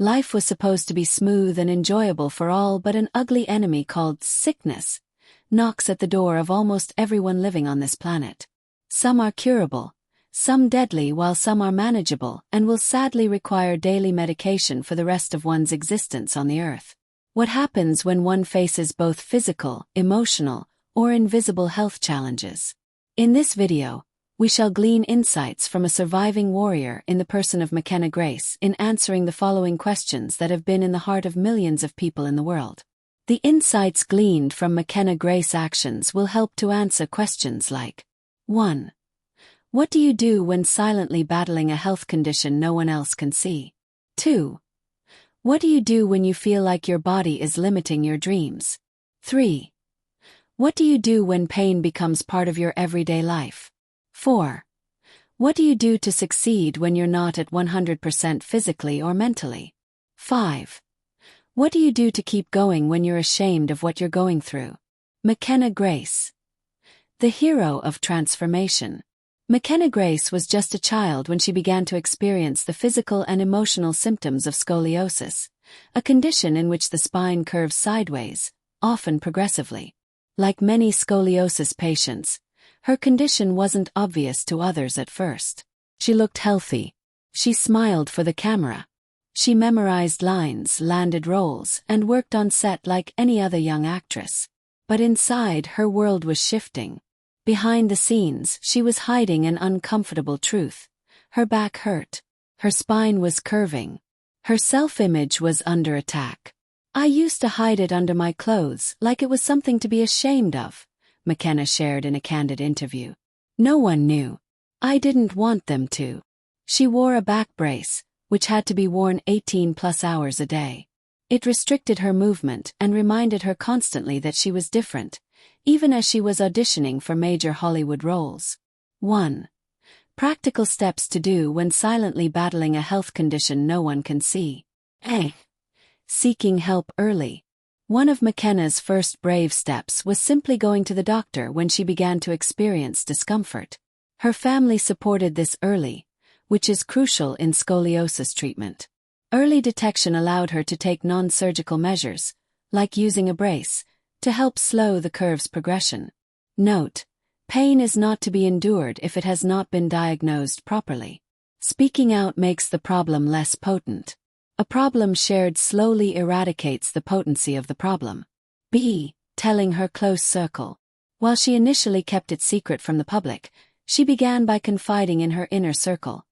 Life was supposed to be smooth and enjoyable for all, but an ugly enemy called sickness knocks at the door of almost everyone living on this planet. Some are curable, some deadly, while some are manageable and will sadly require daily medication for the rest of one's existence on the earth. What happens when one faces both physical, emotional, or invisible health challenges? In this video, we shall glean insights from a surviving warrior in the person of McKenna Grace in answering the following questions that have been in the heart of millions of people in the world. The insights gleaned from McKenna Grace's actions will help to answer questions like 1. What do you do when silently battling a health condition no one else can see? 2. What do you do when you feel like your body is limiting your dreams? 3. What do you do when pain becomes part of your everyday life? 4. What do you do to succeed when you're not at 100% physically or mentally? 5. What do you do to keep going when you're ashamed of what you're going through? McKenna Grace. The hero of transformation. McKenna Grace was just a child when she began to experience the physical and emotional symptoms of scoliosis, a condition in which the spine curves sideways, often progressively. Like many scoliosis patients, her condition wasn't obvious to others at first. She looked healthy. She smiled for the camera. She memorized lines, landed roles, and worked on set like any other young actress. But inside, her world was shifting. Behind the scenes, she was hiding an uncomfortable truth. Her back hurt. Her spine was curving. Her self-image was under attack. I used to hide it under my clothes like it was something to be ashamed of, McKenna shared in a candid interview. No one knew. I didn't want them to. She wore a back brace, which had to be worn 18+ hours a day. It restricted her movement and reminded her constantly that she was different, even as she was auditioning for major Hollywood roles. 1. Practical steps to do when silently battling a health condition no one can see. A. Seeking help early. One of McKenna's first brave steps was simply going to the doctor when she began to experience discomfort. Her family supported this early, which is crucial in scoliosis treatment. Early detection allowed her to take non-surgical measures, like using a brace, to help slow the curve's progression. Note: pain is not to be endured if it has not been diagnosed properly. Speaking out makes the problem less potent. A problem shared slowly eradicates the potency of the problem. B. Telling her close circle. While she initially kept it secret from the public, she began by confiding in her inner circle.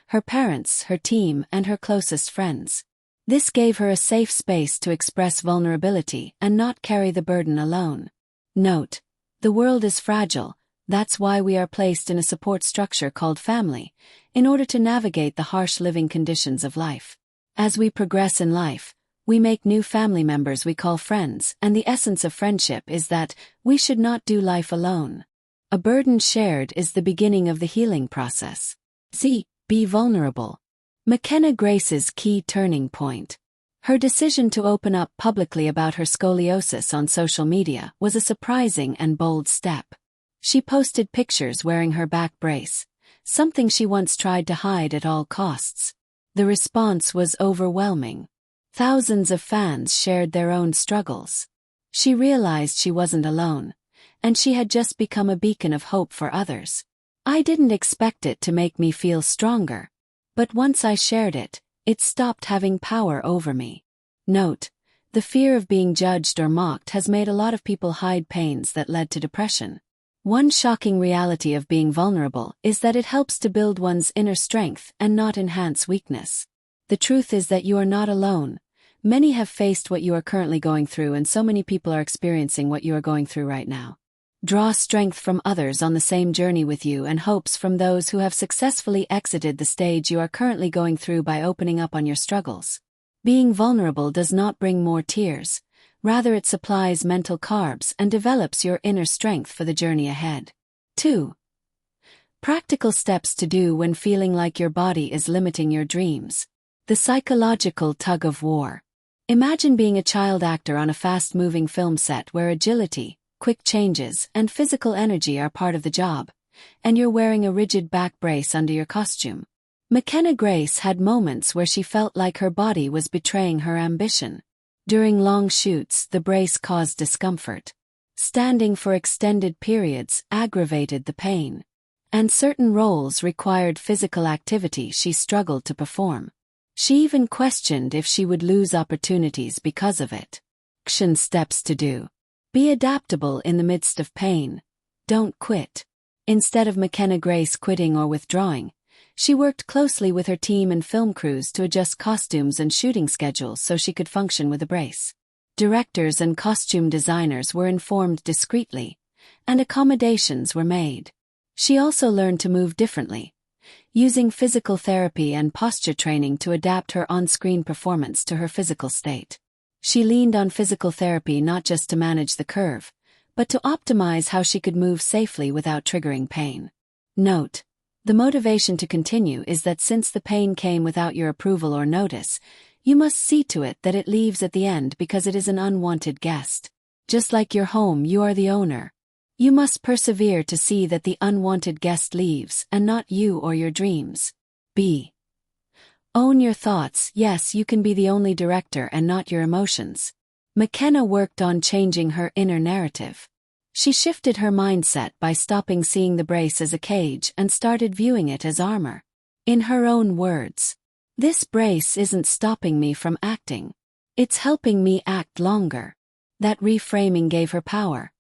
Her parents, her team, and her closest friends. This gave her a safe space to express vulnerability and not carry the burden alone. Note: the world is fragile, that's why we are placed in a support structure called family, in order to navigate the harsh living conditions of life. As we progress in life, we make new family members we call friends, and the essence of friendship is that we should not do life alone. A burden shared is the beginning of the healing process. C. Be vulnerable. McKenna Grace's key turning point. Her decision to open up publicly about her scoliosis on social media was a surprising and bold step. She posted pictures wearing her back brace, something she once tried to hide at all costs. The response was overwhelming. Thousands of fans shared their own struggles. She realized she wasn't alone, and she had just become a beacon of hope for others. I didn't expect it to make me feel stronger. But once I shared it, it stopped having power over me. Note: the fear of being judged or mocked has made a lot of people hide pains that led to depression. One shocking reality of being vulnerable is that it helps to build one's inner strength and not enhance weakness. The truth is that you are not alone. Many have faced what you are currently going through, and so many people are experiencing what you are going through right now. Draw strength from others on the same journey with you and hopes from those who have successfully exited the stage you are currently going through by opening up on your struggles. Being vulnerable does not bring more tears. Rather, it supplies mental carbs and develops your inner strength for the journey ahead. 2. Practical steps to do when feeling like your body is limiting your dreams. The psychological tug-of-war. Imagine being a child actor on a fast-moving film set where agility, quick changes, and physical energy are part of the job, and you're wearing a rigid back brace under your costume. McKenna Grace had moments where she felt like her body was betraying her ambition. During long shoots, the brace caused discomfort. Standing for extended periods aggravated the pain. And certain roles required physical activity she struggled to perform. She even questioned if she would lose opportunities because of it. Action steps to do. Be adaptable in the midst of pain. Don't quit. Instead of McKenna Grace quitting or withdrawing, she worked closely with her team and film crews to adjust costumes and shooting schedules so she could function with a brace. Directors and costume designers were informed discreetly, and accommodations were made. She also learned to move differently, using physical therapy and posture training to adapt her on-screen performance to her physical state. She leaned on physical therapy not just to manage the curve, but to optimize how she could move safely without triggering pain. Note: the motivation to continue is that since the pain came without your approval or notice, you must see to it that it leaves at the end because it is an unwanted guest. Just like your home, you are the owner. You must persevere to see that the unwanted guest leaves and not you or your dreams. B. Own your thoughts. Yes, you can be the only director and not your emotions. McKenna worked on changing her inner narrative. She shifted her mindset by stopping seeing the brace as a cage and started viewing it as armor. In her own words, "This brace isn't stopping me from acting. It's helping me act longer." That reframing gave her power,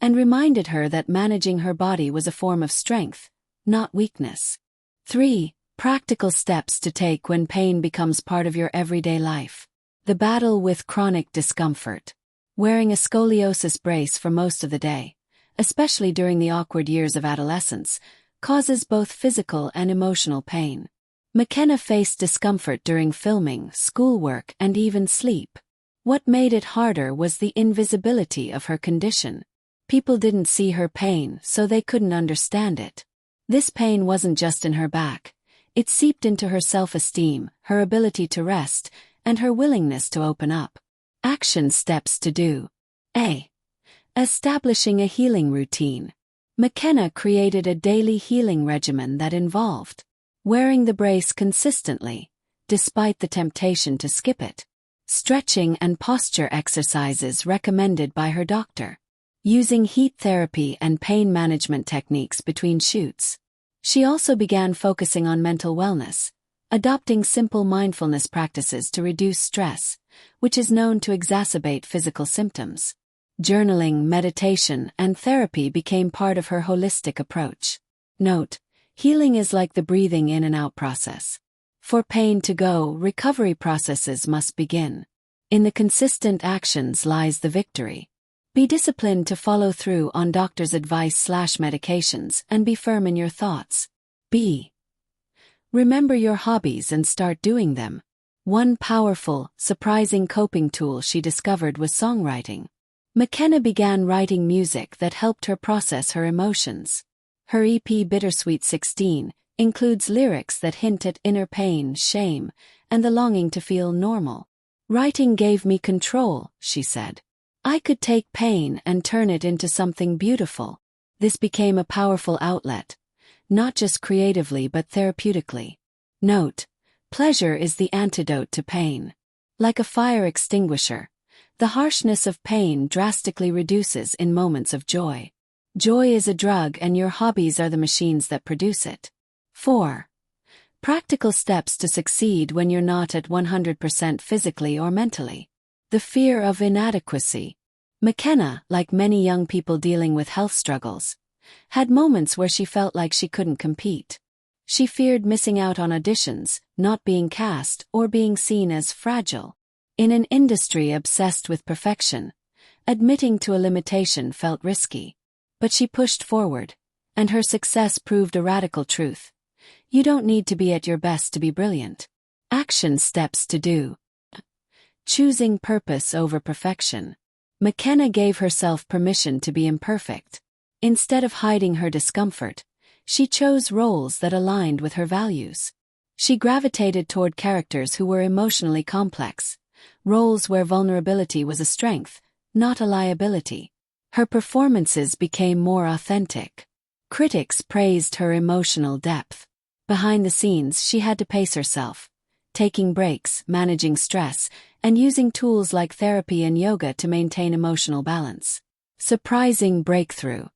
and reminded her that managing her body was a form of strength, not weakness. 3. Practical steps to take when pain becomes part of your everyday life. The battle with chronic discomfort. Wearing a scoliosis brace for most of the day, especially during the awkward years of adolescence, causes both physical and emotional pain. McKenna faced discomfort during filming, schoolwork, and even sleep. What made it harder was the invisibility of her condition. People didn't see her pain, so they couldn't understand it. This pain wasn't just in her back. It seeped into her self-esteem, her ability to rest, and her willingness to open up. Action steps to do. A. Establishing a healing routine. McKenna created a daily healing regimen that involved wearing the brace consistently, despite the temptation to skip it. Stretching and posture exercises recommended by her doctor. Using heat therapy and pain management techniques between shoots. She also began focusing on mental wellness, adopting simple mindfulness practices to reduce stress, which is known to exacerbate physical symptoms. Journaling, meditation, and therapy became part of her holistic approach. Note: healing is like the breathing in and out process. For pain to go, recovery processes must begin. In the consistent actions lies the victory. Be disciplined to follow through on doctor's advice/medications and be firm in your thoughts. B. Remember your hobbies and start doing them. One powerful, surprising coping tool she discovered was songwriting. McKenna began writing music that helped her process her emotions. Her EP Bittersweet 16 includes lyrics that hint at inner pain, shame, and the longing to feel normal. "Writing gave me control," she said. "I could take pain and turn it into something beautiful." This became a powerful outlet, not just creatively but therapeutically. Note: pleasure is the antidote to pain. Like a fire extinguisher, the harshness of pain drastically reduces in moments of joy. Joy is a drug and your hobbies are the machines that produce it. 4. Practical steps to succeed when you're not at 100% physically or mentally. The fear of inadequacy. McKenna, like many young people dealing with health struggles, had moments where she felt like she couldn't compete. She feared missing out on auditions, not being cast, or being seen as fragile. In an industry obsessed with perfection, admitting to a limitation felt risky. But she pushed forward, and her success proved a radical truth. You don't need to be at your best to be brilliant. Action steps to do. Choosing purpose over perfection. McKenna gave herself permission to be imperfect. Instead of hiding her discomfort, she chose roles that aligned with her values. She gravitated toward characters who were emotionally complex, roles where vulnerability was a strength, not a liability. Her performances became more authentic. Critics praised her emotional depth. Behind the scenes, she had to pace herself, taking breaks, managing stress, and using tools like therapy and yoga to maintain emotional balance. Surprising breakthrough.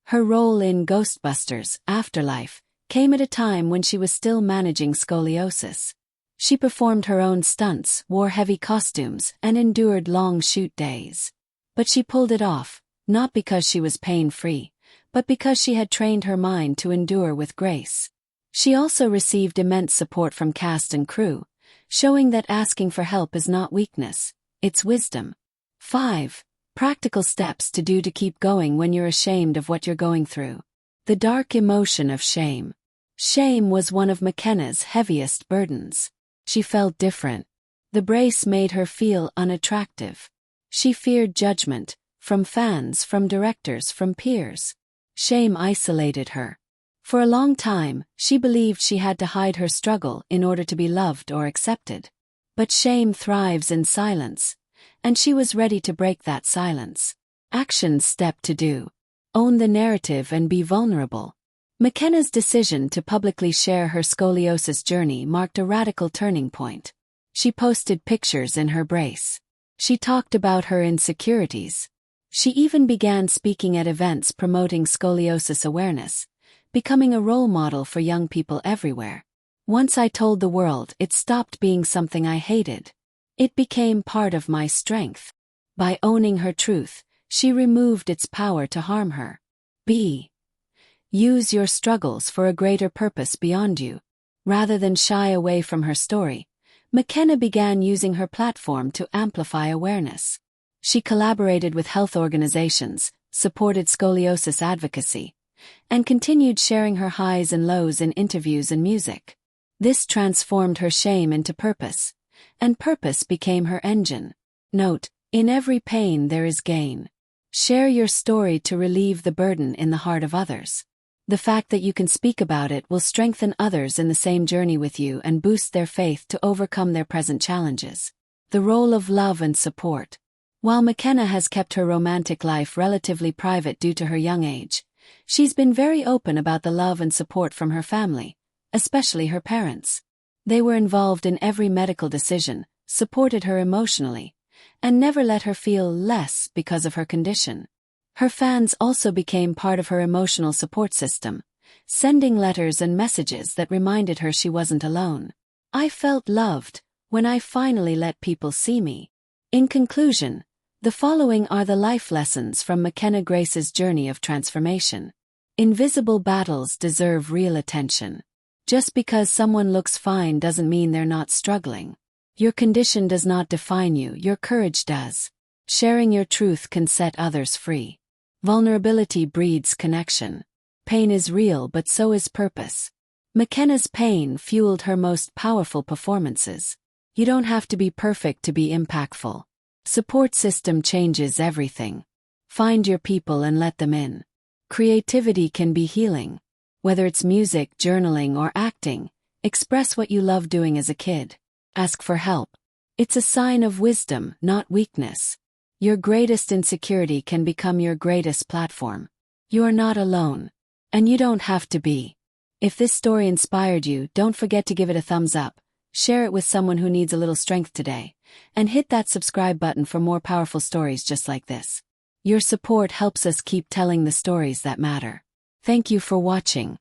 Her role in Ghostbusters: Afterlife came at a time when she was still managing scoliosis. She performed her own stunts, wore heavy costumes, and endured long shoot days. But she pulled it off, not because she was pain-free, but because she had trained her mind to endure with grace. She also received immense support from cast and crew, showing that asking for help is not weakness, it's wisdom. 5. Practical steps to do to keep going when you're ashamed of what you're going through. The dark emotion of shame. Shame was one of McKenna's heaviest burdens. She felt different. The brace made her feel unattractive. She feared judgment, from fans, from directors, from peers. Shame isolated her. For a long time, she believed she had to hide her struggle in order to be loved or accepted. But shame thrives in silence, and she was ready to break that silence. Action step to do. Own the narrative and be vulnerable. McKenna's decision to publicly share her scoliosis journey marked a radical turning point. She posted pictures in her brace. She talked about her insecurities. She even began speaking at events promoting scoliosis awareness, becoming a role model for young people everywhere. Once I told the world, it stopped being something I hated. It became part of my strength. By owning her truth, she removed its power to harm her. B. Use your struggles for a greater purpose beyond you. Rather than shy away from her story, McKenna began using her platform to amplify awareness. She collaborated with health organizations, supported scoliosis advocacy, and continued sharing her highs and lows in interviews and music. This transformed her shame into purpose, and purpose became her engine. Note: in every pain there is gain. Share your story to relieve the burden in the heart of others. The fact that you can speak about it will strengthen others in the same journey with you and boost their faith to overcome their present challenges. The role of love and support. While McKenna has kept her romantic life relatively private due to her young age, she's been very open about the love and support from her family, especially her parents. They were involved in every medical decision, supported her emotionally, and never let her feel less because of her condition. Her fans also became part of her emotional support system, sending letters and messages that reminded her she wasn't alone. I felt loved when I finally let people see me. In conclusion, the following are the life lessons from McKenna Grace's journey of transformation. Invisible battles deserve real attention. Just because someone looks fine doesn't mean they're not struggling. Your condition does not define you, your courage does. Sharing your truth can set others free. Vulnerability breeds connection. Pain is real, but so is purpose. McKenna's pain fueled her most powerful performances. You don't have to be perfect to be impactful. Support system changes everything. Find your people and let them in. Creativity can be healing. Whether it's music, journaling, or acting, express what you loved doing as a kid. Ask for help. It's a sign of wisdom, not weakness. Your greatest insecurity can become your greatest platform. You're not alone. And you don't have to be. If this story inspired you, don't forget to give it a thumbs up, share it with someone who needs a little strength today, and hit that subscribe button for more powerful stories just like this. Your support helps us keep telling the stories that matter. Thank you for watching.